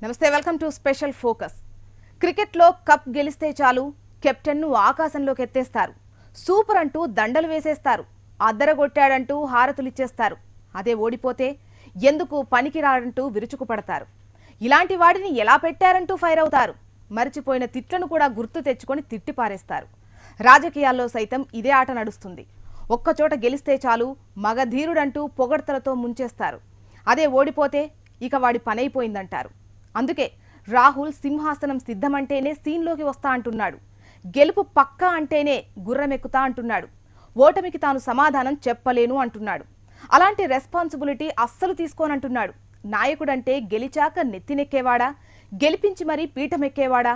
నమస్తే, welcome to special focus. క్రికెట్లో cup గెలిస్తే చాలు కెప్టెన్ను ఆకాశంలోకి ఎత్తేస్తారు. సూపర్ అంటూ దండలు వేసేస్తారు. అద్దరగొట్టాడంటూ హారతులిచ్చేస్తారు. అదే ఓడిపోతే ఎందుకు పనికిరాడంటూ విరుచుకుపడతారు. ఇలాంటి వాడిని ఎలా పెట్టారంటూ ఫైర్ అవుతారు. మరిచిపోయిన తిట్లను కూడా గుర్తు తెచ్చుకొని తిట్టిపారేస్తారు. రాజకీయాల్లో సైతం ఇదే ఆట నడుస్తుంది. ఒక్కచోట గెలిస్తే చాలు మగధీరుడంటూ పొగడ్తలతో ముంచేస్తారు. అదే ఓడిపోతే ఇక వాడి పనైపోయిందంటారు. అందుకే రాహుల్ సింహాసనం సిద్ధమంటేనే సీన్లోకి వస్తా అంటున్నాడు. గెలుపు పక్కా అంటేనే గుర్రమెక్కుతా అంటున్నాడు. ఓటమికి తాను సమాధానం చెప్పలేను అంటున్నాడు. అలాంటి రెస్పాన్సిబిలిటీ అస్సలు తీసుకోనంటున్నాడు. నాయకుడంటే గెలిచాక నెత్తినెక్కేవాడా, గెలిపించి మరీ పీఠమెక్కేవాడా?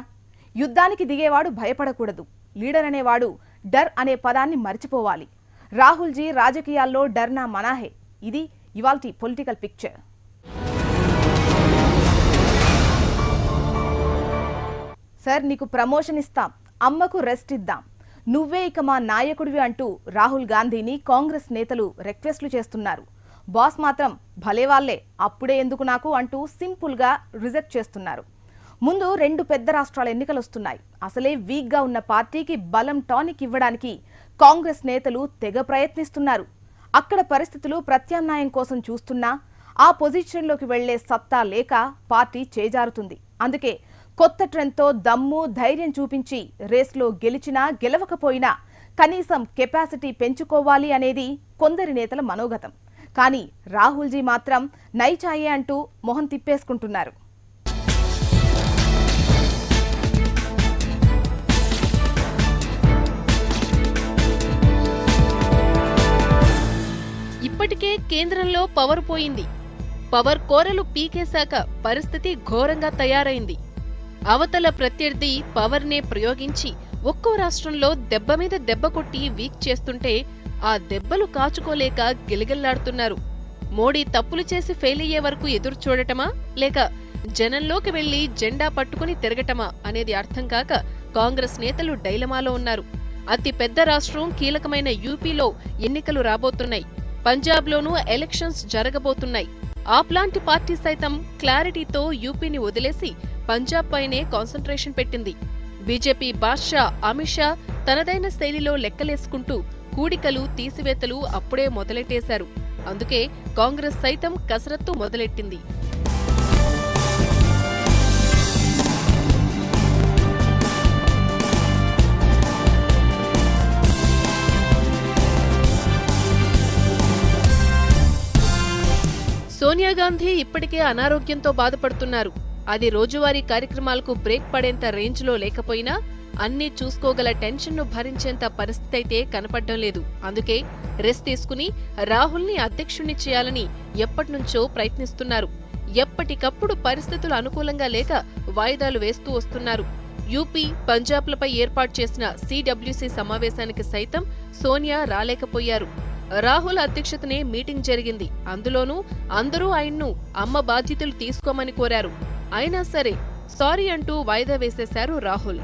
యుద్ధానికి దిగేవాడు భయపడకూడదు. లీడర్ అనేవాడు డర్ అనే పదాన్ని మర్చిపోవాలి. రాహుల్జీ రాజకీయాల్లో డర్నా మనాహే. ఇది ఇవాల్టి పొలిటికల్ పిక్చర్. సార్, నీకు ప్రమోషన్ ఇస్తాం, అమ్మకు రెస్ట్ ఇద్దాం, నువ్వే ఇక మా నాయకుడివి అంటూ రాహుల్ గాంధీని కాంగ్రెస్ నేతలు రిక్వెస్ట్లు చేస్తున్నారు. బాస్ మాత్రం భలేవాళ్లే, అప్పుడే ఎందుకు నాకు అంటూ సింపుల్గా రిజెక్ట్ చేస్తున్నారు. ముందు 2 పెద్ద రాష్ట్రాల ఎన్నికలు వస్తున్నాయి. అసలే వీక్గా ఉన్న పార్టీకి బలం టానిక్ ఇవ్వడానికి కాంగ్రెస్ నేతలు తెగ ప్రయత్నిస్తున్నారు. అక్కడ పరిస్థితులు ప్రత్యామ్నాయం కోసం చూస్తున్నా ఆ పొజిషన్లోకి వెళ్లే సత్తా లేక పార్టీ చేజారుతుంది. అందుకే కొత్త ట్రెండ్తో దమ్ము ధైర్యం చూపించి రేస్లో గెలిచినా గెలవకపోయినా కనీసం కెపాసిటీ పెంచుకోవాలి అనేది కొందరి నేతల మనోగతం. కానీ రాహుల్జీ మాత్రం నైచాయే అంటూ మొహం తిప్పేసుకుంటున్నారు. ఇప్పటికే కేంద్రంలో పవర్ పోయింది. పవర్ కోరలు పీకేశాక పరిస్థితి ఘోరంగా తయారైంది. అవతల ప్రత్యర్థి పవర్నే ప్రయోగించి ఒక్కో రాష్ట్రంలో దెబ్బ మీద దెబ్బ కొట్టి వీక్ చేస్తుంటే ఆ దెబ్బలు కాచుకోలేక గిలగిల్లాడుతున్నారు. మోడీ తప్పులు చేసి ఫెయిల్ అయ్యే వరకు ఎదురు చూడటమా, లేక జనంలోకి వెళ్లి జెండా పట్టుకుని తిరగటమా అనేది అర్థం కాక కాంగ్రెస్ నేతలు డైలమాలో ఉన్నారు. అతి పెద్ద రాష్ట్రం కీలకమైన యూపీలో ఎన్నికలు రాబోతున్నాయి. పంజాబ్లోనూ ఎలక్షన్స్ జరగబోతున్నాయి. ఆప్ లాంటి పార్టీ సైతం క్లారిటీతో యూపీని వదిలేసి పంజాబ్ పైనే కాన్సంట్రేషన్ పెట్టింది. బీజేపీ బాద్షా అమిత్ షా తనదైన శైలిలో లెక్కలేసుకుంటూ కూడికలు తీసివేతలు అప్పుడే మొదలెట్టేశారు. అందుకే కాంగ్రెస్ సైతం కసరత్తు మొదలెట్టింది. సోనియా గాంధీ ఇప్పటికే అనారోగ్యంతో బాధపడుతున్నారు. అది రోజువారీ కార్యక్రమాలకు బ్రేక్ పడేంత రేంజ్లో లేకపోయినా అన్నీ చూసుకోగల టెన్షన్ను భరించేంత పరిస్థితి అయితే కనపడ్డం లేదు. అందుకే రెస్ట్ తీసుకుని రాహుల్ని అధ్యక్షుణ్ణి చేయాలని ఎప్పటినుంచో ప్రయత్నిస్తున్నారు. ఎప్పటికప్పుడు పరిస్థితులు అనుకూలంగా లేక వాయిదాలు వేస్తూ వస్తున్నారు. యూపీ, పంజాబ్లపై ఏర్పాటు చేసిన సిడబ్ల్యూసీ సమావేశానికి సైతం సోనియా రాలేకపోయారు. రాహుల్ అధ్యక్షతనే మీటింగ్ జరిగింది. అందులోనూ అందరూ ఆయన్ను అమ్మ బాధ్యతలు తీసుకోమని కోరారు. అయినా సరే సారీ అంటూ వాయిదా వేసేశారు రాహుల్.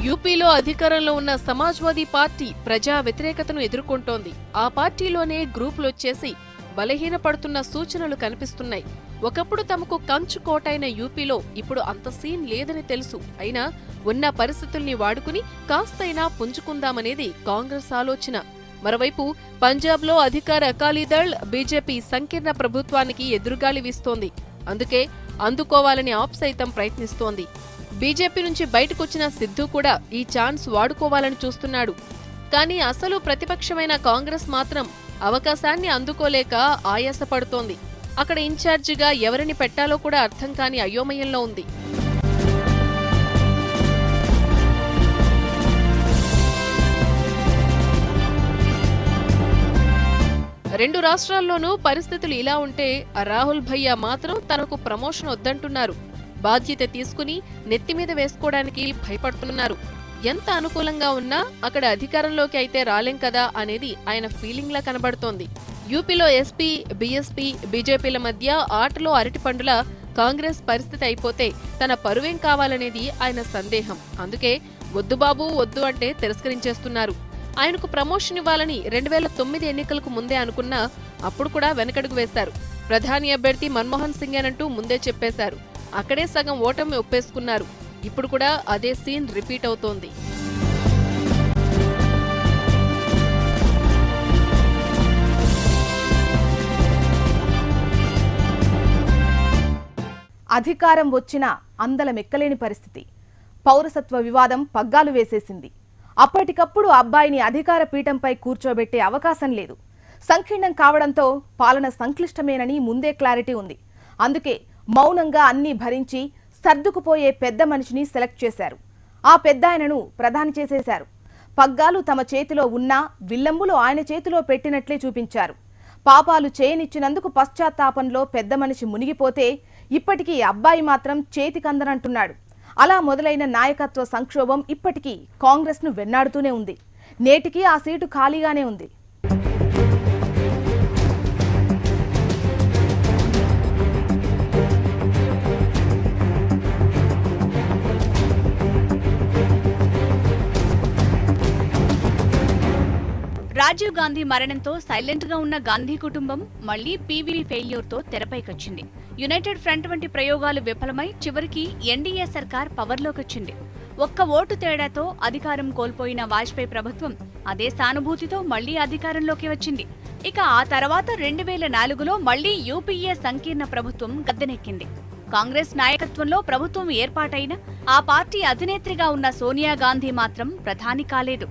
యూపీలో అధికారంలో ఉన్న సమాజ్వాదీ పార్టీ ప్రజా వ్యతిరేకతను ఎదుర్కొంటోంది. ఆ పార్టీలోనే గ్రూపులొచ్చేసి బలహీనపడుతున్న సూచనలు కనిపిస్తున్నాయి. ఒకప్పుడు తమకు కంచు కోటైన యూపీలో ఇప్పుడు అంత సీన్ లేదని తెలుసు. అయినా ఉన్న పరిస్థితుల్ని వాడుకుని కాస్తైనా పుంజుకుందామనేది కాంగ్రెస్ ఆలోచన. మరోవైపు పంజాబ్లో అధికార అకాలీదళ్ బీజేపీ సంకీర్ణ ప్రభుత్వానికి ఎదురుగాలి వీస్తోంది. అందుకే అందుకోవాలని ఆప్ సైతం ప్రయత్నిస్తోంది. బీజేపీ నుంచి బయటకొచ్చిన సిద్ధు కూడా ఈ ఛాన్స్ వాడుకోవాలని చూస్తున్నాడు. కానీ అసలు ప్రతిపక్షమైన కాంగ్రెస్ మాత్రం అవకాశాన్ని అందుకోలేక ఆయాసపడుతోంది. అక్కడ ఇన్ఛార్జిగా ఎవరిని పెట్టాలో కూడా అర్థం కాని అయోమయంలో ఉంది. రెండు రాష్ట్రాల్లోనూ పరిస్థితులు ఇలా ఉంటే రాహుల్ భయ్యా మాత్రం తనకు ప్రమోషన్ వద్దంటున్నారు. బాధ్యత తీసుకుని నెత్తిమీద వేసుకోవడానికి భయపడుతున్నారు. ఎంత అనుకూలంగా ఉన్నా అక్కడ అధికారంలోకి అయితే రాలేం కదా అనేది ఆయన ఫీలింగ్లా కనబడుతోంది. యూపీలో ఎస్పీ, బీఎస్పీ, బీజేపీల మధ్య ఆటలో అరటిపండులా కాంగ్రెస్ పరిస్థితి అయిపోతే తన పరువేం కావాలనేది ఆయన సందేహం. అందుకే వద్దు బాబు వద్దు అంటే తిరస్కరించేస్తున్నారు. ఆయనకు ప్రమోషన్ ఇవ్వాలని 2009 ఎన్నికలకు ముందే అనుకున్నా అప్పుడు కూడా వెనకడుగు వేశారు. ప్రధాని అభ్యర్థి మన్మోహన్ సింగేనంటూ ముందే చెప్పేశారు. అక్కడే సగం ఓటమి ఒప్పేసుకున్నారు. ఇప్పుడు కూడా అదే సీన్ రిపీట్ అవుతోంది. అధికారం వచ్చినా అందలమెక్కలేని పరిస్థితి. పౌరసత్వ వివాదం పగ్గాలు వేసేసింది. అప్పటికప్పుడు అబ్బాయిని అధికార పీఠంపై కూర్చోబెట్టే అవకాశం లేదు. సంకీర్ణం కావడంతో పాలన సంక్లిష్టమేనని ముందే క్లారిటీ ఉంది. అందుకే మౌనంగా అన్నీ భరించి సర్దుకుపోయే పెద్ద మనిషిని సెలెక్ట్ చేశారు. ఆ పెద్దాయనను ప్రధాని చేసేశారు. పగ్గాలు తమ చేతిలో ఉన్నా విల్లంబులు ఆయన చేతిలో పెట్టినట్లే చూపించారు. పాపాలు చేయనిచ్చినందుకు పశ్చాత్తాపంలో పెద్ద మనిషి మునిగిపోతే ఇప్పటికీ అబ్బాయి మాత్రం చేతికందనంటున్నాడు. అలా మొదలైన నాయకత్వ సంక్షోభం ఇప్పటికీ కాంగ్రెస్ను వెన్నాడుతూనే ఉంది. నేటికి ఆ సీటు ఖాళీగానే ఉంది. రాజీవ్ గాంధీ మరణంతో సైలెంట్ గా ఉన్న గాంధీ కుటుంబం మళ్లీ పీవీ ఫెయిల్యూర్ తో తెరపైకొచ్చింది. యునైటెడ్ ఫ్రంట్ వంటి ప్రయోగాలు విఫలమై చివరికి ఎన్డీఏ సర్కార్ పవర్లోకొచ్చింది. ఒక్క ఓటు తేడాతో అధికారం కోల్పోయిన వాజ్పేయి ప్రభుత్వం అదే సానుభూతితో మళ్లీ అధికారంలోకి వచ్చింది. ఇక ఆ తర్వాత 2004లో మళ్లీ యూపీఏ సంకీర్ణ ప్రభుత్వం గద్దెనెక్కింది. కాంగ్రెస్ నాయకత్వంలో ప్రభుత్వం ఏర్పాటైన ఆ పార్టీ అధినేత్రిగా ఉన్న సోనియా గాంధీ మాత్రం ప్రధాని కాలేదు.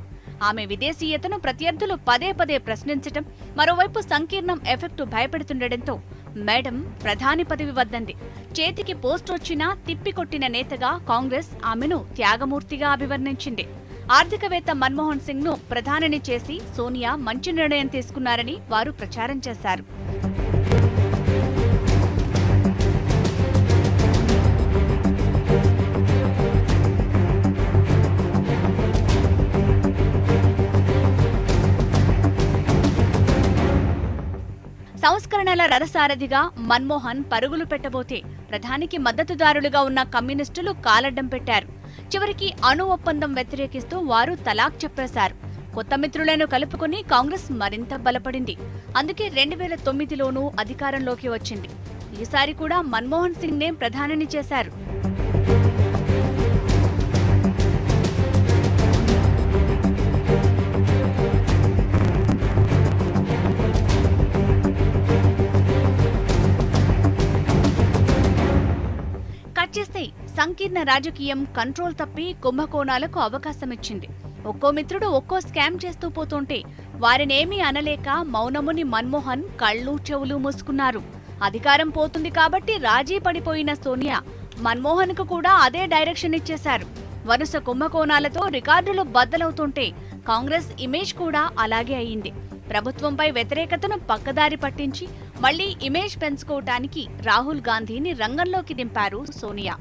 ఆమె విదేశీయతను ప్రత్యర్థులు పదే పదే ప్రశ్నించటం, మరోవైపు సంకీర్ణం ఎఫెక్టు భయపెడుతుండటంతో మేడం ప్రధాని పదవి వద్దంది. చేతికి పోస్ట్ వచ్చినా తిప్పికొట్టిన నేతగా కాంగ్రెస్ ఆమెను త్యాగమూర్తిగా అభివర్ణించింది. ఆర్థికవేత్త మన్మోహన్ సింగ్ ను ప్రధానిని చేసి సోనియా మంచి నిర్ణయం తీసుకున్నారని వారు ప్రచారం చేశారు. సంస్కరణల రథసారథిగా మన్మోహన్ పరుగులు పెట్టబోతే ప్రధానికి మద్దతుదారులుగా ఉన్న కమ్యూనిస్టులు కాలడ్డం పెట్టారు. చివరికి అణు ఒప్పందం వ్యతిరేకిస్తూ వారు తలాక్ చెప్పేశారు. కొత్త మిత్రులను కలుపుకుని కాంగ్రెస్ మరింత బలపడింది. అందుకే 2009లోనూ అధికారంలోకి వచ్చింది. ఈసారి కూడా మన్మోహన్ సింగ్ నే ప్రధానిని చేశారు. చేస్తే సంకీర్ణ రాజకీయం కంట్రోల్ తప్పి కుంభకోణాలకు అవకాశమిచ్చింది. ఒక్కో మిత్రుడు ఒక్కో స్కామ్ చేస్తూ పోతుంటే వారినేమీ అనలేక మౌనముని మన్మోహన్ కళ్ళు చెవులు మూసుకున్నారు. అధికారం పోతుంది కాబట్టి రాజీ పడిపోయిన సోనియా మన్మోహన్ కు కూడా అదే డైరెక్షన్ ఇచ్చేశారు. వరుస కుంభకోణాలతో రికార్డులు బద్దలవుతుంటే కాంగ్రెస్ ఇమేజ్ కూడా అలాగే అయింది. ప్రభుత్వంపై వ్యతిరేకతను పక్కదారి పట్టించి మళ్లీ ఇమేజ్ పెంచుకోవటానికి రాహుల్ గాంధీని రంగంలోకి దింపారు సోనియా.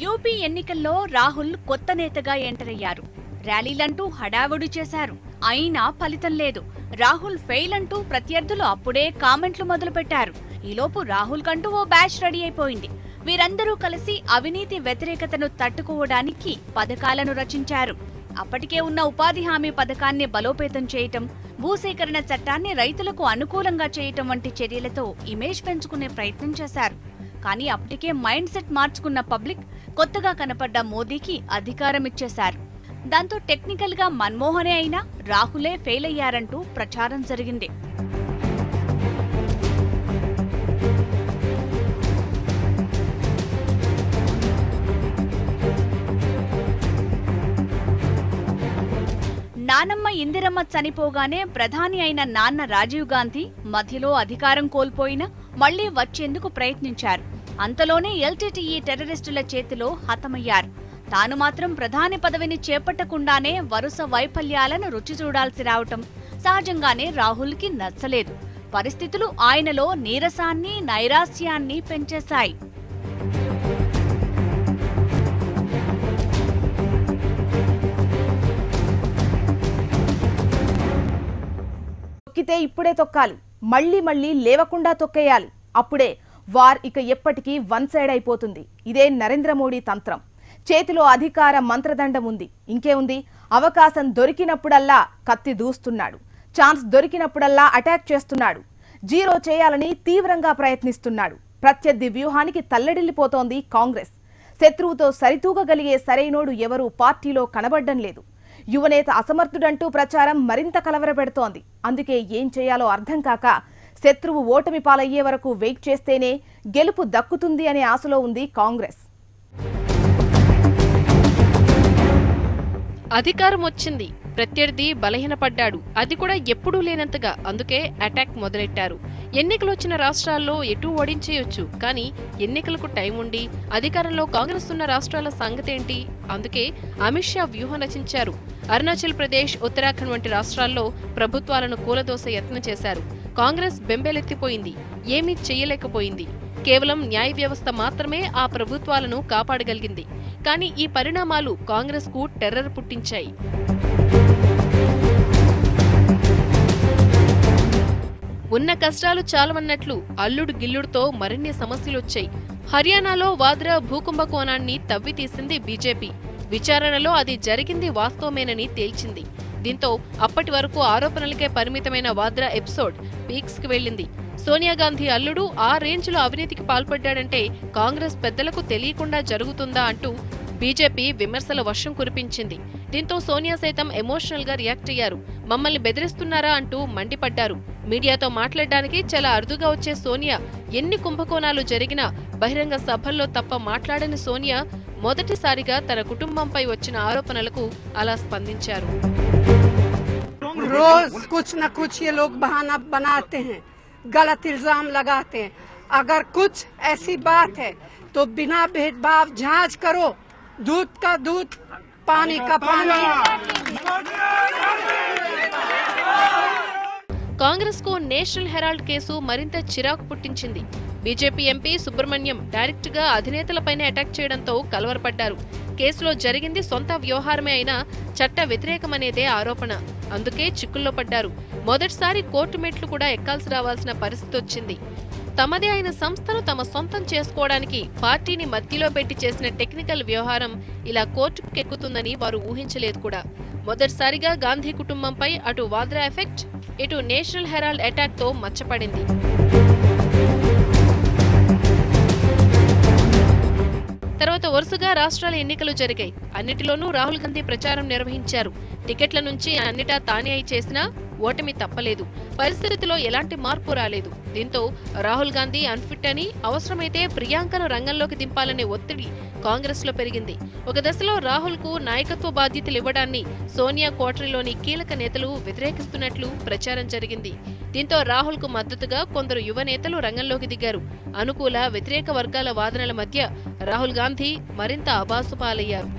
యూపీ ఎన్నికల్లో రాహుల్ కొత్త నేతగా ఎంటర్ అయ్యారు. ర్యాలీలంటూ హడావుడి చేశారు. అయినా ఫలితం లేదు. రాహుల్ ఫెయిల్ అంటూ ప్రత్యర్థులు అప్పుడే కామెంట్లు మొదలుపెట్టారు. ఈలోపు రాహుల్ కంటూ ఓ బ్యాచ్ రెడీ అయిపోయింది. వీరందరూ కలిసి అవినీతి వ్యతిరేకతను తట్టుకోవడానికి పథకాలను రచించారు. అప్పటికే ఉన్న ఉపాధి హామీ పథకాన్ని బలోపేతం చేయటం, భూసేకరణ చట్టాన్ని రైతులకు అనుకూలంగా చేయటం వంటి చర్యలతో ఇమేజ్ పెంచుకునే ప్రయత్నం చేశారు. కానీ అప్పటికే మైండ్ సెట్ మార్చుకున్న పబ్లిక్ కొత్తగా కనపడ్డ మోదీకి అధికారం ఇచ్చేశారు. దాంతో టెక్నికల్ గా మన్మోహనే అయినా రాహులే ఫెయిల్ అయ్యారంటూ ప్రచారం జరిగింది. నానమ్మ ఇందిరమ్మ చనిపోగానే ప్రధాని అయిన నాన్న రాజీవ్ గాంధీ మధ్యలో అధికారం కోల్పోయినా మళ్లీ వచ్చేందుకు ప్రయత్నించారు. అంతలోనే ఎల్టీటీఈ టెర్రరిస్టుల చేతిలో హతమయ్యారు. తాను మాత్రం ప్రధాని పదవిని చేపట్టకుండానే వరుస వైఫల్యాలను రుచి చూడాల్సి రావటం సహజంగానే రాహుల్కి నచ్చలేదు. పరిస్థితులు ఆయనలో నీరసాన్ని, నైరాస్యాన్ని పెంచేశాయి. తొక్కితే ఇప్పుడే తొక్కాలి, మళ్ళీ మళ్ళీ లేవకుండా తొక్కేయాలి. అప్పుడే వార్ ఇక ఎప్పటికీ వన్ సైడ్ అయిపోతుంది. ఇదే నరేంద్ర మోడీ తంత్రం. చేతిలో అధికార మంత్రదండం ఉంది. ఇంకే ఉంది, అవకాశం దొరికినప్పుడల్లా కత్తి దూస్తున్నాడు. ఛాన్స్ దొరికినప్పుడల్లా అటాక్ చేస్తున్నాడు. జీరో చేయాలని తీవ్రంగా ప్రయత్నిస్తున్నాడు. ప్రత్యర్థి వ్యూహానికి తల్లడిల్లిపోతోంది కాంగ్రెస్. శత్రువుతో సరితూగగలిగే సరైనోడు ఎవరూ పార్టీలో కనబడ్డం లేదు. యువనేత అసమర్థుడంటూ ప్రచారం మరింత కలవరపెడుతోంది. అందుకే ఏం చేయాలో అర్థం కాక శత్రువు ఓటమి పాలయ్యే వరకు వెయిట్ చేస్తేనే గెలుపు దక్కుతుంది అనే ఆశలో ఉంది కాంగ్రెస్. అధికారం వచ్చింది, ప్రత్యర్థి బలహీనపడ్డాడు, అది కూడా ఎప్పుడూ లేనంతగా. అందుకే అటాక్ మొదలెట్టారు. ఎన్నికలొచ్చిన రాష్ట్రాల్లో ఎటూ ఓడించేయొచ్చు, కానీ ఎన్నికలకు టైం ఉండి అధికారంలో కాంగ్రెస్ ఉన్న రాష్ట్రాల సంగతేంటి? అందుకే అమిత్ షా వ్యూహం రచించారు. అరుణాచల్ ప్రదేశ్, ఉత్తరాఖండ్ వంటి రాష్ట్రాల్లో ప్రభుత్వాలను కూలదోస యత్నం చేశారు. కాంగ్రెస్ బెంబేలెత్తిపోయింది, ఏమీ చెయ్యలేకపోయింది. కేవలం న్యాయ వ్యవస్థ మాత్రమే ఆ ప్రభుత్వాలను కాపాడగలిగింది. కానీ ఈ పరిణామాలు కాంగ్రెస్ కు టెర్రర్ పుట్టించాయి. ఉన్న కష్టాలు చాలవన్నట్లు అల్లుడు గిల్లుడుతో మరిన్ని సమస్యలొచ్చాయి. హర్యానాలో వాద్రా భూకుంభకోణాన్ని తవ్వి తీసింది బీజేపీ. విచారణలో అది జరిగింది వాస్తవమేనని తేల్చింది. దీంతో అప్పటి వరకు ఆరోపణలకే పరిమితమైన వాద్రా ఎపిసోడ్ పీక్స్ కి వెళ్లింది. సోనియా గాంధీ అల్లుడు ఆ రేంజ్లో అవినీతికి పాల్పడ్డాడంటే కాంగ్రెస్ పెద్దలకు తెలియకుండా జరుగుతుందా అంటూ బీజేపీ విమర్శల వర్షం కురిపించింది. దీంతో సోనియా సైతం ఎమోషనల్ గా రియాక్ట్ అయ్యారు. మమ్మల్ని బెదిరిస్తున్నారా అంటూ మండిపడ్డారు. మీడియాతో మాట్లాడడానికి చాలా అరుదుగా వచ్చే సోనియా ఎన్ని కుంభకోణాలు జరిగినా బహిరంగ సభల్లో తప్ప మాట్లాడని సోనియా మొదటిసారిగా తన కుటుంబంపై వచ్చిన ఆరోపణలకు అలా స్పందించారు. रोज कुछ न कुछ ये लोग बहाना बनाते हैं, गलत इल्जाम लगाते हैं. अगर कुछ ऐसी बात है तो बिना भेदभाव जांच करो. दूध का दूध, पानी का पानी. కాంగ్రెస్ కు నేషనల్ హెరాల్డ్ కేసు మరింత చిరాకు పుట్టించింది. బీజేపీ ఎంపీ సుబ్రహ్మణ్యం డైరెక్ట్ గా అధినేతలపైనే అటాక్ చేయడంతో కలవరపడ్డారు. కేసులో జరిగింది సొంత వ్యవహారమే అయినా చట్ట వ్యతిరేకమనేదే ఆరోపణ. అందుకే చిక్కుల్లో పడ్డారు. మొదటిసారి కోర్టు మెట్లు కూడా ఎక్కాల్సి రావాల్సిన పరిస్థితి వచ్చింది. తమదే అయిన సంస్థను తమ సొంతం చేసుకోవడానికి పార్టీని మధ్యలో పెట్టి చేసిన టెక్నికల్ వ్యవహారం ఇలా కోర్టుకు ఎక్కుతుందని వారు ఊహించలేదు కూడా. మొదటిసారిగా గాంధీ కుటుంబంపై అటు వాద్రా ఎఫెక్ట్, ఇటు నేషనల్ హెరాల్డ్ అటాక్ తో మచ్చపడింది. తర్వాత వరుసగా రాష్ట్రాల ఎన్నికలు జరిగాయి. అన్నిటిలోనూ రాహుల్ గాంధీ ప్రచారం నిర్వహించారు. టికెట్ల నుంచి అన్నిటా తానే అయి చేసినా ఓటమి తప్పలేదు. పరిస్థితిలో ఎలాంటి మార్పు రాలేదు. దీంతో రాహుల్ గాంధీ అన్ఫిట్ అని, అవసరమైతే ప్రియాంకను రంగంలోకి దింపాలనే ఒత్తిడి కాంగ్రెస్ లో పెరిగింది. ఒక దశలో రాహుల్ కు నాయకత్వ బాధ్యతలు ఇవ్వడాన్ని సోనియా కోటరీలోని కీలక నేతలు వ్యతిరేకిస్తున్నట్లు ప్రచారం జరిగింది. దీంతో రాహుల్ కు మద్దతుగా కొందరు యువ నేతలు రంగంలోకి దిగారు. అనుకూల, వ్యతిరేక వర్గాల వాదనల మధ్య రాహుల్ గాంధీ మరింత అబాసుపాలయ్యారు.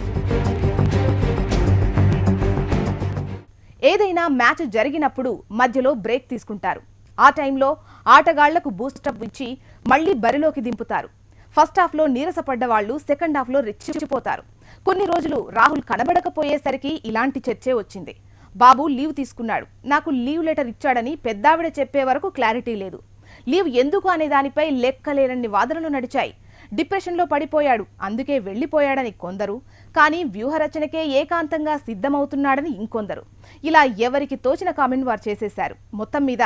ఏదైనా మ్యాచ్ జరిగినప్పుడు మధ్యలో బ్రేక్ తీసుకుంటారు. ఆ టైంలో ఆటగాళ్లకు బూస్టప్ ఇచ్చి మళ్లీ బరిలోకి దింపుతారు. ఫస్ట్ హాఫ్లో నీరసపడ్డ వాళ్లు సెకండ్ హాఫ్లో రెచ్చిపోతారు. కొన్ని రోజులు రాహుల్ కనబడకపోయేసరికి ఇలాంటి చర్చే వచ్చింది. బాబు లీవ్ తీసుకున్నాడు, నాకు లీవ్ లెటర్ ఇచ్చాడని పెద్దావిడ చెప్పే వరకు క్లారిటీ లేదు. లీవ్ ఎందుకు అనే దానిపై లెక్కలేనన్ని వాదనలు నడిచాయి. డిప్రెషన్లో పడిపోయాడు, అందుకే వెళ్లిపోయాడని కొందరు, కానీ వ్యూహరచనకే ఏకాంతంగా సిద్ధమవుతున్నాడని ఇంకొందరు. ఇలా ఎవరికి తోచిన కామెంట్ వారు చేసేశారు. మొత్తం మీద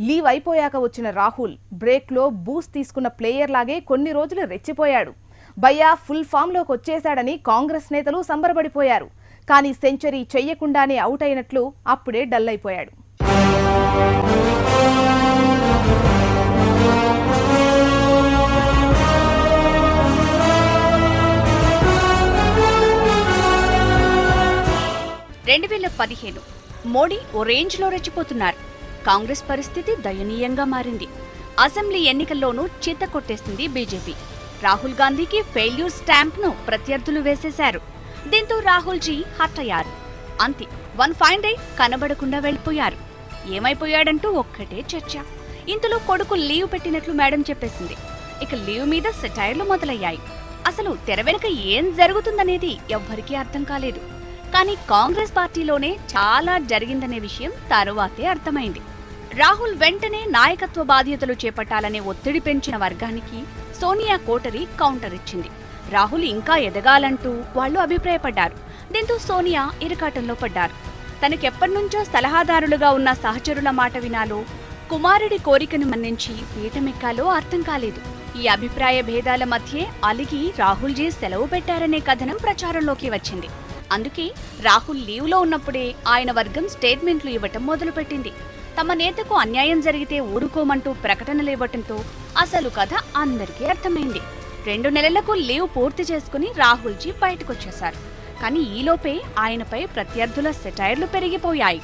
లీవ్ అయిపోయాక వచ్చిన రాహుల్ బ్రేక్లో బూస్ట్ తీసుకున్న ప్లేయర్ లాగే కొన్ని రోజులు రెచ్చిపోయాడు. భయ్యా ఫుల్ ఫామ్లోకి వచ్చేశాడని కాంగ్రెస్ నేతలు సంబరపడిపోయారు. కానీ సెంచరీ చెయ్యకుండానే అవుట్ అయినట్లు అప్పుడే డల్ అయిపోయాడు. మోడీ ఓ రేంజ్లో రెచ్చిపోతున్నారు. కాంగ్రెస్ పరిస్థితి దయనీయంగా మారింది. అసెంబ్లీ ఎన్నికల్లోనూ చిత్త కొట్టేసింది బీజేపీ. రాహుల్ గాంధీకి ఫెయిల్యూర్ స్టాంప్ను ప్రత్యర్థులు వేసేశారు. దీంతో రాహుల్ జీ హర్ట్ అయ్యారు. అంతే, వన్ ఫైన్ డే కనబడకుండా వెళ్లిపోయారు. ఏమైపోయాడంటూ ఒక్కటే చర్చ. ఇంతలో కొడుకు లీవ్ పెట్టినట్లు మేడం చెప్పేసింది. ఇక లీవ్ మీద సెటైర్లు మొదలయ్యాయి. అసలు తెర వెనుక ఏం జరుగుతుందనేది ఎవ్వరికీ అర్థం కాలేదు. కానీ కాంగ్రెస్ పార్టీలోనే చాలా జరిగిందనే విషయం తరువాతే అర్థమైంది. రాహుల్ వెంటనే నాయకత్వ బాధ్యతలు చేపట్టాలనే ఒత్తిడి పెంచిన వర్గానికి సోనియా కోటరీ కౌంటర్ ఇచ్చింది. రాహుల్ ఇంకా ఎదగాలంటూ వాళ్లు అభిప్రాయపడ్డారు. దీంతో సోనియా ఇరకాటంలో పడ్డారు. తనకెప్పటినుంచో సలహాదారులుగా ఉన్న సహచరుల మాట వినాలో, కుమారుడి కోరికను మన్నించి పీఠమెక్కాలో అర్థం కాలేదు. ఈ అభిప్రాయ భేదాల మధ్యే అలిగి రాహుల్జీ సెలవు పెట్టారనే కథనం ప్రచారంలోకి వచ్చింది. అందుకే రాహుల్ లీవ్లో ఉన్నప్పుడే ఆయన వర్గం స్టేట్మెంట్లు ఇవ్వటం మొదలుపెట్టింది. తమ నేతకు అన్యాయం జరిగితే ఊరుకోమంటూ ప్రకటనలివ్వటంతో అసలు కథ అందరికీ అర్థమైంది. 2 నెలలకు లీవ్ పూర్తి చేసుకుని రాహుల్జీ బయటకొచ్చేశారు. కానీ ఈలోపే ఆయనపై ప్రత్యర్థుల సెటైర్లు పెరిగిపోయాయి.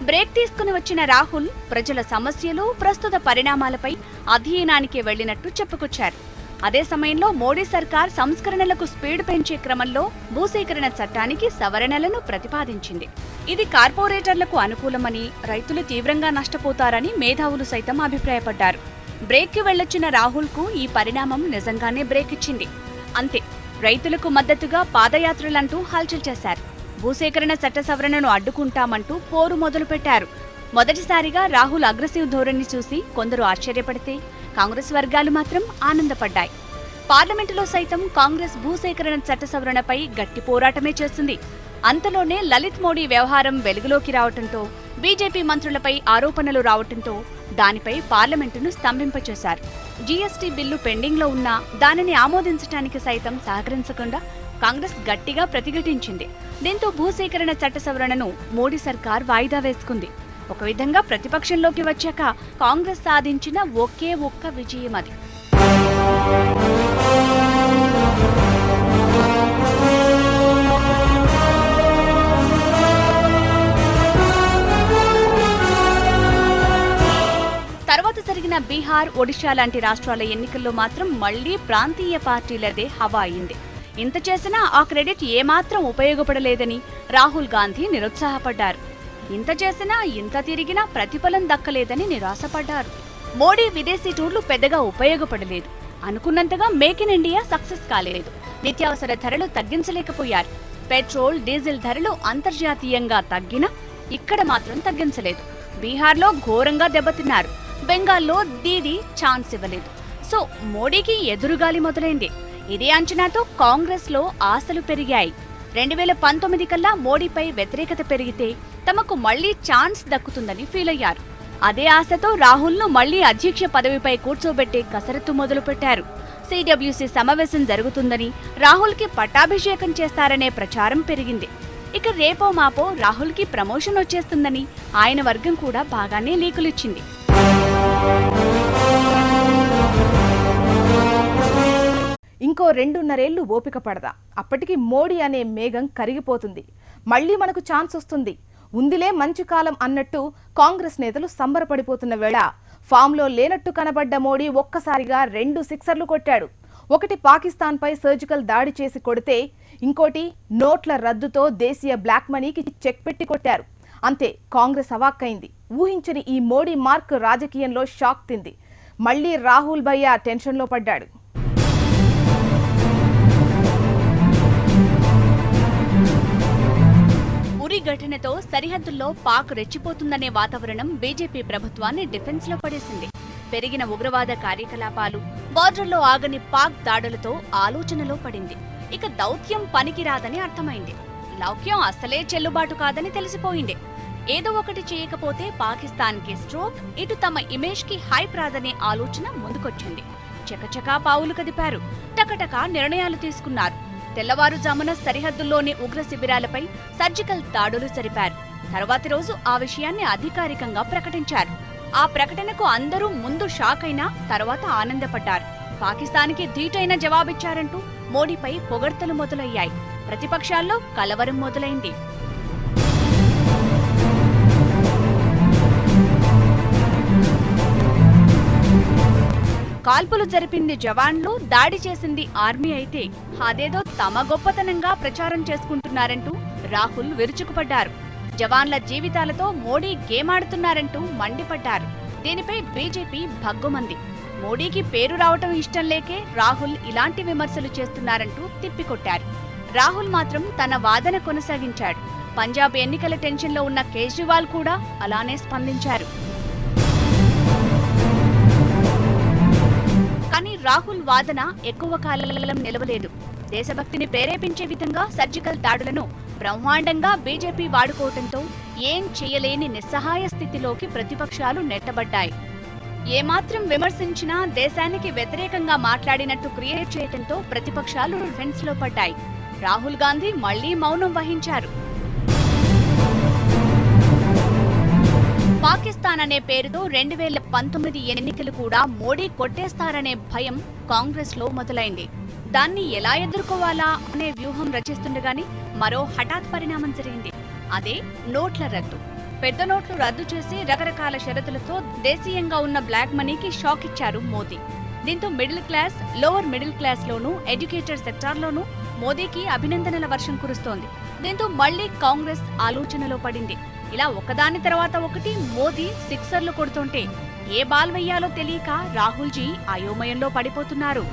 బ్రేక్ తీసుకుని వచ్చిన రాహుల్ ప్రజల సమస్యలు, ప్రస్తుత పరిణామాలపై అధ్యయనానికి వెళ్లినట్టు చెప్పుకొచ్చారు. అదే సమయంలో మోడీ సర్కార్ సంస్కరణలకు స్పీడ్ పెంచే క్రమంలో భూసేకరణ చట్టానికి సవరణలను ప్రతిపాదించింది. ఇది కార్పొరేటర్లకు అనుకూలమని, రైతులు తీవ్రంగా నష్టపోతారని మేధావులు సైతం అభిప్రాయపడ్డారు. బ్రేక్కి వెళ్లొచ్చిన రాహుల్కు ఈ పరిణామం నిజంగానే బ్రేక్ ఇచ్చింది. అంతే, రైతులకు మద్దతుగా పాదయాత్రలంటూ హల్చల్ చేశారు. భూసేకరణ చట్ట సవరణను అడ్డుకుంటామంటూ పోరు మొదలుపెట్టారు. మొదటిసారిగా రాహుల్ అగ్రెసివ్ ధోరణి చూసి కొందరు ఆశ్చర్యపడితే, కాంగ్రెస్ వర్గాలు మాత్రం ఆనందపడ్డాయి. పార్లమెంటులో సైతం కాంగ్రెస్ భూసేకరణ చట్ట సవరణపై గట్టి పోరాటమే చేస్తుంది. అంతలోనే లలిత్ మోడీ వ్యవహారం వెలుగులోకి రావటంతో, బీజేపీ మంత్రులపై ఆరోపణలు రావటంతో దానిపై పార్లమెంటును స్తంభింపచేశారు. జీఎస్టీ బిల్లు పెండింగ్లో ఉన్నా దానిని ఆమోదించడానికి సైతం సహకరించకుండా కాంగ్రెస్ గట్టిగా ప్రతిఘటించింది. దీంతో భూసేకరణ చట్ట సవరణను మోడీ సర్కార్ వాయిదా వేసుకుంది. ఒక విధంగా ప్రతిపక్షంలోకి వచ్చాక కాంగ్రెస్ సాధించిన ఒకే ఒక్క విజయం అది. తర్వాత జరిగిన బీహార్, ఒడిషా లాంటి రాష్ట్రాల ఎన్నికల్లో మాత్రం మళ్లీ ప్రాంతీయ పార్టీలదే హవా అయింది. ఇంత చేసినా ఆ క్రెడిట్ ఏమాత్రం ఉపయోగపడలేదని రాహుల్ గాంధీ నిరుత్సాహపడ్డారు. ఇంత చేసినా, ఇంత తిరిగినా ప్రతిఫలం దక్కలేదని నిరాశపడ్డారు. మోడీ విదేశీ టూర్లు పెద్దగా ఉపయోగపడలేదు. అనుకున్నంతగా మేక్ ఇన్ ఇండియా సక్సెస్ కాలేదు. నిత్యావసర ధరలు తగ్గించలేకపోయారు. పెట్రోల్, డీజిల్ ధరలు అంతర్జాతీయంగా తగ్గినా ఇక్కడ మాత్రం తగ్గించలేదు. బీహార్లో ఘోరంగా దెబ్బతిన్నారు. బెంగాల్లో దీదీ ఛాన్స్ ఇవ్వలేదు. సో మోడీకి ఎదురుగాలి మొదలైంది. ఇదే అంచనాతో కాంగ్రెస్ లో ఆశలు పెరిగాయి. 2019 కల్లా మోడీపై వ్యతిరేకత పెరిగితే తమకు మళ్లీ ఛాన్స్ దక్కుతుందని ఫీల్ అయ్యారు. అదే ఆశతో రాహుల్ను మళ్లీ అధ్యక్ష పదవిపై కూర్చోబెట్టే కసరత్తు మొదలుపెట్టారు. సిడబ్ల్యూసీ సమావేశం జరుగుతుందని, రాహుల్కి పట్టాభిషేకం చేస్తారనే ప్రచారం పెరిగింది. ఇక రేపో మాపో రాహుల్కి ప్రమోషన్ వచ్చేస్తుందని ఆయన వర్గం కూడా బాగానే లీకులిచ్చింది. ఇంకో 2.5 ఏళ్లు ఓపిక పడదా, అప్పటికి మోడీ అనే మేఘం కరిగిపోతుంది. మళ్లీ మనకు ఛాన్స్ వస్తుంది, ఉందిలే మంచి కాలం అన్నట్టు కాంగ్రెస్ నేతలు సంబరపడిపోతున్న వేళ ఫామ్లో లేనట్టు కనబడ్డ మోడీ ఒక్కసారిగా 2 సిక్సర్లు కొట్టాడు. ఒకటి పాకిస్తాన్పై సర్జికల్ దాడి చేసి కొడితే, ఇంకోటి నోట్ల రద్దుతో దేశీయ బ్లాక్ మనీకి చెక్ పెట్టి కొట్టారు. అంతే, కాంగ్రెస్ అవాక్కైంది. ఊహించని ఈ మోడీ మార్క్ రాజకీయంలో షాక్ తింది. మళ్లీ రాహుల్ భయ్యా టెన్షన్లో పడ్డాడు. ఉరి ఘటనతో సరిహద్దుల్లో పాక్ రెచ్చిపోతుందనే వాతావరణం బీజేపీ ప్రభుత్వాన్ని డిఫెన్స్ లో పడేసింది. పెరిగిన ఉగ్రవాద కార్యకలాపాలు, బార్డర్లో ఆగని పాక్ దాడులతో ఆలోచనలో పడింది. ఇక దౌత్యం పనికిరాదని అర్థమైంది. లౌక్యం అసలే చెల్లుబాటు కాదని తెలిసిపోయింది. ఏదో ఒకటి చేయకపోతే పాకిస్తాన్కి స్ట్రోక్, ఇటు తమ ఇమేజ్ కి హైప్ రాదనే ఆలోచన ముందుకొచ్చింది. చకచకా పావులు కదిపారు. టకటకా నిర్ణయాలు తీసుకున్నారు. తెల్లవారుజామున సరిహద్దుల్లోని ఉగ్ర శిబిరాలపై సర్జికల్ దాడులు జరిపారు. తర్వాతి రోజు ఆ విషయాన్ని అధికారికంగా ప్రకటించారు. ఆ ప్రకటనకు అందరూ ముందు షాక్ అయినా తర్వాత ఆనందపడ్డారు. పాకిస్తాన్కి ధీటైన జవాబిచ్చారంటూ మోడీపై పొగడ్తలు మొదలయ్యాయి. ప్రతిపక్షాల్లో కలవరం మొదలైంది. కాల్పులు జరిపింది జవాన్లు, దాడి చేసింది ఆర్మీ అయితే అదేదో తమ గొప్పతనంగా ప్రచారం చేసుకుంటున్నారంటూ రాహుల్ విరుచుకుపడ్డారు. జవాన్ల జీవితాలతో మోడీ గేమాడుతున్నారంటూ మండిపడ్డారు. దీనిపై బీజేపీ భగ్గుమంది. మోడీకి పేరు రావటం ఇష్టం లేకే రాహుల్ ఇలాంటి విమర్శలు చేస్తున్నారంటూ తిప్పికొట్టారు. రాహుల్ మాత్రం తన వాదన కొనసాగించాడు. పంజాబ్ ఎన్నికల టెన్షన్లో ఉన్న కేజ్రీవాల్ కూడా అలానే స్పందించారు. కానీ రాహుల్ వాదన ఎక్కువ కాలం నిలవలేదు. దేశభక్తిని ప్రేరేపించే విధంగా సర్జికల్ దాడులను బ్రహ్మాండంగా బీజేపీ వాడుకోవడంతో ఏం చేయలేని నిస్సహాయ స్థితిలోకి ప్రతిపక్షాలు నెట్టబడ్డాయి. ఏమాత్రం విమర్శించినా దేశానికి వ్యతిరేకంగా మాట్లాడినట్టు క్రియేట్ చేయడంతో ప్రతిపక్షాలు డిఫెన్స్ లో పడ్డాయి. రాహుల్ గాంధీ మళ్లీ మౌనం వహించారు. పాకిస్తాన్ అనే పేరుతో 2019 ఎన్నికలు కూడా మోడీ కొట్టేస్తారనే భయం కాంగ్రెస్ లో మొదలైంది. దాన్ని ఎలా ఎదుర్కోవాలా అనే వ్యూహం రచిస్తుండగానే మరో హఠాత్ పరిణామం జరిగింది. అదే నోట్ల రద్దు. పెద్ద నోట్లు రద్దు చేసి రకరకాల షరతులతో దేశీయంగా ఉన్న బ్లాక్ మనీకి షాక్ ఇచ్చారు మోదీ. దీంతో middle class, lower middle class లోనూ, ఎడ్యుకేటెడ్ సెక్టార్లోనూ మోదీకి అభినందనల వర్షం కురుస్తోంది. దీంతో మళ్లీ కాంగ్రెస్ ఆలోచనలో పడింది. ఇలా ఒకదాని తర్వాత ఒకటి మోదీ సిక్సర్లు కొడుతుంటే ఏ బాల్ వెయ్యాలో తెలియక రాహుల్జీ అయోమయంలో పడిపోతున్నారు.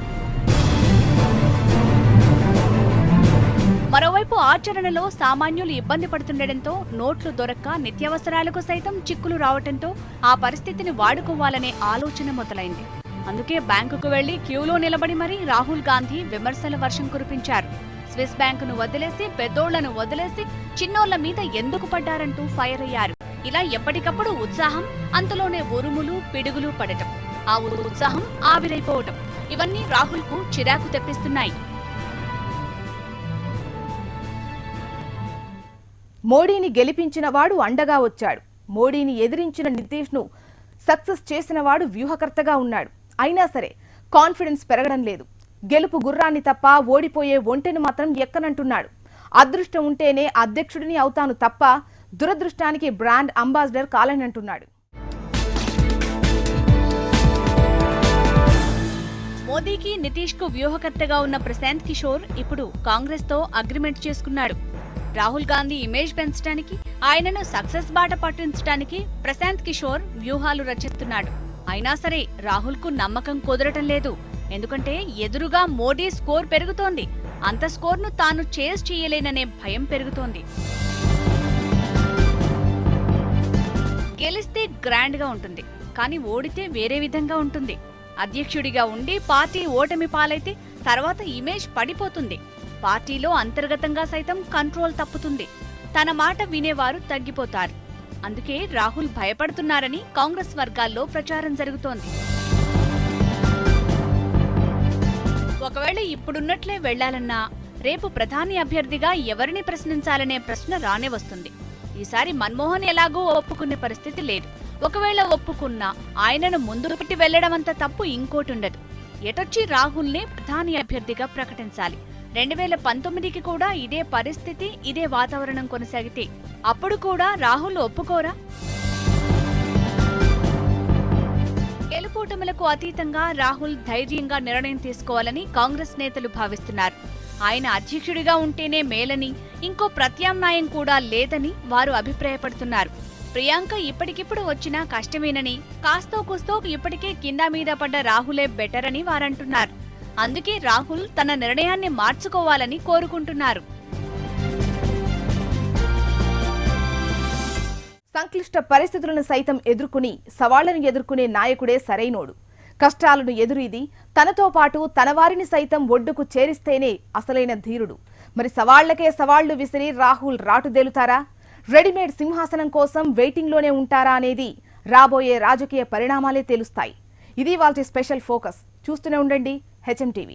మరోవైపు ఆచరణలో సామాన్యులు ఇబ్బంది పడుతుండటంతో నోట్లు దొరక్క నిత్యావసరాలకు సైతం చిక్కులు రావటంతో ఆ పరిస్థితిని వాడుకోవాలనే ఆలోచన మొదలైంది. అందుకే బ్యాంకుకు వెళ్లి క్యూలో నిలబడి మరీ రాహుల్ గాంధీ విమర్శల వర్షం కురిపించారు. స్విస్ బ్యాంకును వదిలేసి, పెద్దోళ్లను వదిలేసి చిన్నోళ్ల మీద ఎందుకు పడ్డారంటూ ఫైర్ అయ్యారు. ఇలా ఎప్పటికప్పుడు ఉత్సాహం, అంతలోనే ఉరుములు, పిడుగులు పడటం, ఆ ఉత్సాహం ఆవిరైపోవటం, ఇవన్నీ రాహుల్ కు చిరాకు తెప్పిస్తున్నాయి. మోడీని గెలిపించిన వాడు అండగా వచ్చాడు. మోడీని ఎదిరించిన నితీష్ను సక్సెస్ చేసిన వాడు వ్యూహకర్తగా ఉన్నాడు. అయినా సరే కాన్ఫిడెన్స్ పెరగడం లేదు. గెలుపు గుర్రాన్ని తప్ప ఓడిపోయే ఒంటెను మాత్రం ఎక్కనంటున్నాడు. అదృష్టం ఉంటేనే అధ్యక్షుడిని అవుతాను తప్ప దురదృష్టానికి బ్రాండ్ అంబాసిడర్ కాలనంటున్నాడు. మోదీకి, నితీష్ కు వ్యూహకర్తగా ఉన్న ప్రశాంత్ కిషోర్ ఇప్పుడు కాంగ్రెస్ తో అగ్రిమెంట్ చేసుకున్నాడు. రాహుల్ గాంధీ ఇమేజ్ పెంచడానికి, ఆయనను సక్సెస్ బాట పట్టించడానికి ప్రశాంత్ కిషోర్ వ్యూహాలు రచిస్తున్నాడు. అయినా సరే రాహుల్ కు నమ్మకం కుదరటం లేదు. ఎందుకంటే ఎదురుగా మోడీ స్కోర్ పెరుగుతోంది. అంత స్కోర్ను తాను చేజ్ చేయలేననే భయం పెరుగుతోంది. గెలిస్తే గ్రాండ్ గా ఉంటుంది, కానీ ఓడితే వేరే విధంగా ఉంటుంది. అధ్యక్షుడిగా ఉండి పార్టీ ఓటమి పాలైతే తర్వాత ఇమేజ్ పడిపోతుంది. పార్టీలో అంతర్గతంగా సైతం కంట్రోల్ తప్పుతుంది. తన మాట వినేవారు తగ్గిపోతారు. అందుకే రాహుల్ భయపడుతున్నారని కాంగ్రెస్ వర్గాల్లో ప్రచారం జరుగుతోంది. ఒకవేళ ఇప్పుడున్నట్లే వెళ్లాలన్నా రేపు ప్రధాని అభ్యర్థిగా ఎవరిని ప్రశ్నించాలనే ప్రశ్న రానే వస్తుంది. ఈసారి మన్మోహన్ ఎలాగో ఒప్పుకునే పరిస్థితి లేదు. ఒకవేళ ఒప్పుకున్నా ఆయనను ముందు పెట్టి వెళ్లడం అంత తప్పు ఇంకోటి ఉండదు. ఎటొచ్చి రాహుల్నే ప్రధాని అభ్యర్థిగా ప్రకటించాలి. 2019కి కూడా ఇదే పరిస్థితి, ఇదే వాతావరణం కొనసాగితే అప్పుడు కూడా రాహుల్ ఒప్పుకోరా? గెలుపోటములకు అతీతంగా రాహుల్ ధైర్యంగా నిర్ణయం తీసుకోవాలని కాంగ్రెస్ నేతలు భావిస్తున్నారు. ఆయన అధ్యక్షుడిగా ఉంటేనే మేలని, ఇంకో ప్రత్యామ్నాయం కూడా లేదని వారు అభిప్రాయపడుతున్నారు. ప్రియాంక ఇప్పటికిప్పుడు వచ్చినా కష్టమేనని, కాస్తో కూస్తో ఇప్పటికే కింద మీద పడ్డ రాహులే బెటర్ అని వారంటున్నారు. అందుకే రాహుల్ తన నిర్ణయాన్ని మార్చుకోవాలని కోరుకుంటున్నారు. సంక్లిష్ట పరిస్థితులను సైతం ఎదుర్కొని సవాళ్లను ఎదుర్కొనే నాయకుడే సరైనోడు. కష్టాలను ఎదురీది తనతో పాటు తన వారిని సైతం ఒడ్డుకు చేరిస్తేనే అసలైన ధీరుడు. మరి సవాళ్లకే సవాళ్లు విసిరి రాహుల్ రాటుదేలుతారా? రెడీమేడ్ సింహాసనం కోసం వెయిటింగ్లోనే ఉంటారా అనేది రాబోయే రాజకీయ పరిణామాలే తెలుస్తాయి. ఇది వాళ్ళ స్పెషల్ ఫోకస్. చూస్తూనే ఉండండి HM TV.